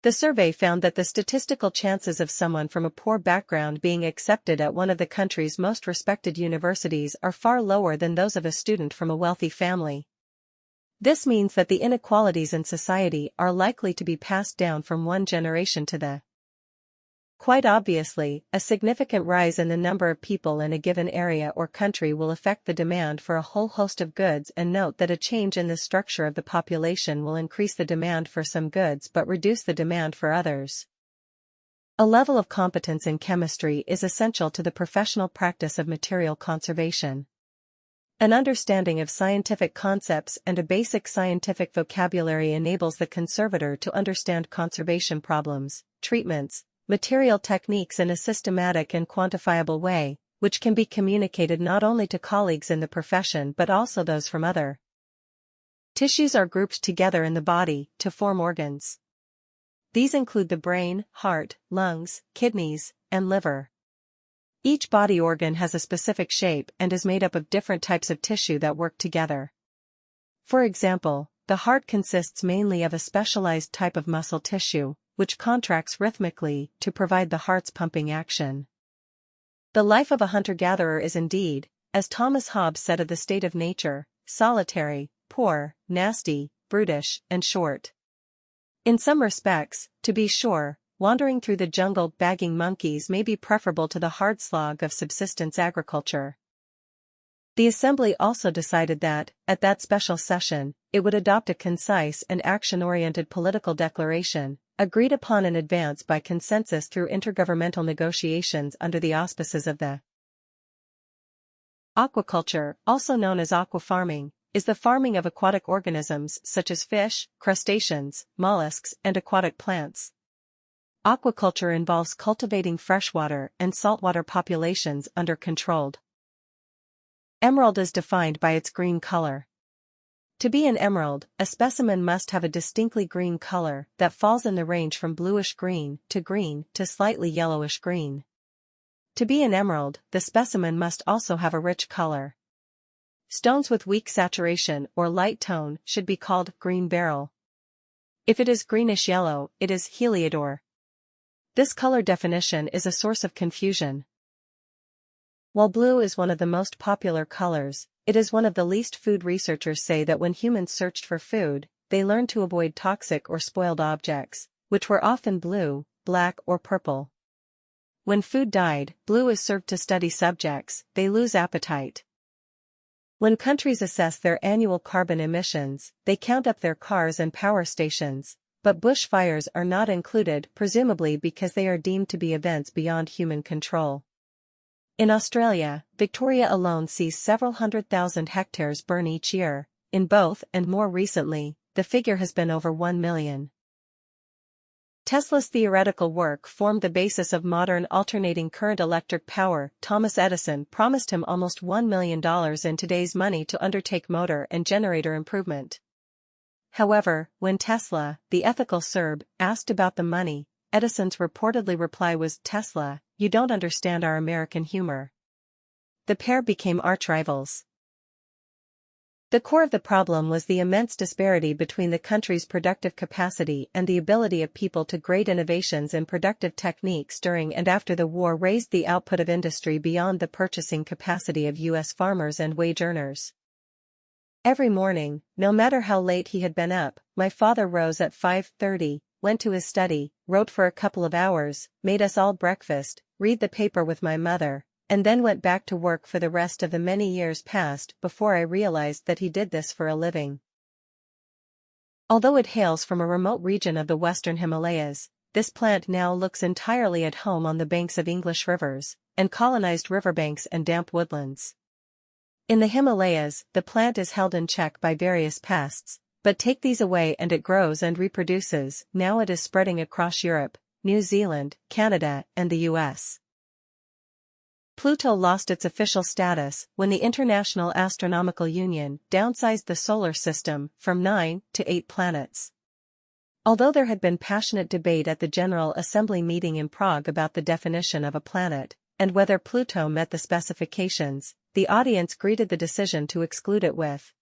The survey found that the statistical chances of someone from a poor background being accepted at one of the country's most respected universities are far lower than those of a student from a wealthy family. This means that the inequalities in society are likely to be passed down from one generation to the. Quite obviously, a significant rise in the number of people in a given area or country will affect the demand for a whole host of goods, and note that a change in the structure of the population will increase the demand for some goods but reduce the demand for others. A level of competence in chemistry is essential to the professional practice of material conservation. An understanding of scientific concepts and a basic scientific vocabulary enables the conservator to understand conservation problems, treatments, material techniques in a systematic and quantifiable way, which can be communicated not only to colleagues in the profession but also those from other. Tissues are grouped together in the body to form organs. These include the brain, heart, lungs, kidneys, and liver. Each body organ has a specific shape and is made up of different types of tissue that work together. For example, the heart consists mainly of a specialized type of muscle tissue, which contracts rhythmically to provide the heart's pumping action. The life of a hunter-gatherer is indeed, as Thomas Hobbes said of the state of nature, solitary, poor, nasty, brutish, and short. In some respects, to be sure, wandering through the jungle bagging monkeys may be preferable to the hard slog of subsistence agriculture. The Assembly also decided that, at that special session, it would adopt a concise and action-oriented political declaration, agreed upon in advance by consensus through intergovernmental negotiations under the auspices of the aquaculture, also known as aquafarming, is the farming of aquatic organisms such as fish, crustaceans, mollusks, and aquatic plants. Aquaculture involves cultivating freshwater and saltwater populations under controlled. Emerald is defined by its green color. To be an emerald, a specimen must have a distinctly green color that falls in the range from bluish-green to slightly yellowish-green. To be an emerald, the specimen must also have a rich color. Stones with weak saturation or light tone should be called green beryl. If it is greenish-yellow, it is heliodor. This color definition is a source of confusion. While blue is one of the most popular colors, it is one of the least. Food researchers say that when humans searched for food, they learned to avoid toxic or spoiled objects, which were often blue, black, or purple. When food died, blue is served to study subjects, they lose appetite. When countries assess their annual carbon emissions, they count up their cars and power stations, but bushfires are not included, presumably because they are deemed to be events beyond human control. In Australia, Victoria alone sees several 100,000 hectares burn each year. In both and more recently, the figure has been over 1 million. Tesla's theoretical work formed the basis of modern alternating current electric power. Thomas Edison promised him almost $1 million in today's money to undertake motor and generator improvement. However, when Tesla, the ethical Serb, asked about the money, Edison's reportedly reply was, "Tesla, you don't understand our American humor." The pair became arch-rivals. The core of the problem was the immense disparity between the country's productive capacity and the ability of people to great innovations in productive techniques during and after the war raised the output of industry beyond the purchasing capacity of U.S. farmers and wage earners. Every morning, no matter how late he had been up, my father rose at 5:30, went to his study, wrote for a couple of hours, made us all breakfast, read the paper with my mother, and then went back to work for the rest of the many years past before I realized that he did this for a living. Although it hails from a remote region of the western Himalayas, this plant now looks entirely at home on the banks of English rivers, and colonized riverbanks and damp woodlands. In the Himalayas, the plant is held in check by various pests, but take these away and it grows and reproduces. Now it is spreading across Europe, New Zealand, Canada, and the US. Pluto lost its official status when the International Astronomical Union downsized the solar system from 9 to 8 planets. Although there had been passionate debate at the General Assembly meeting in Prague about the definition of a planet, and whether Pluto met the specifications, the audience greeted the decision to exclude it with,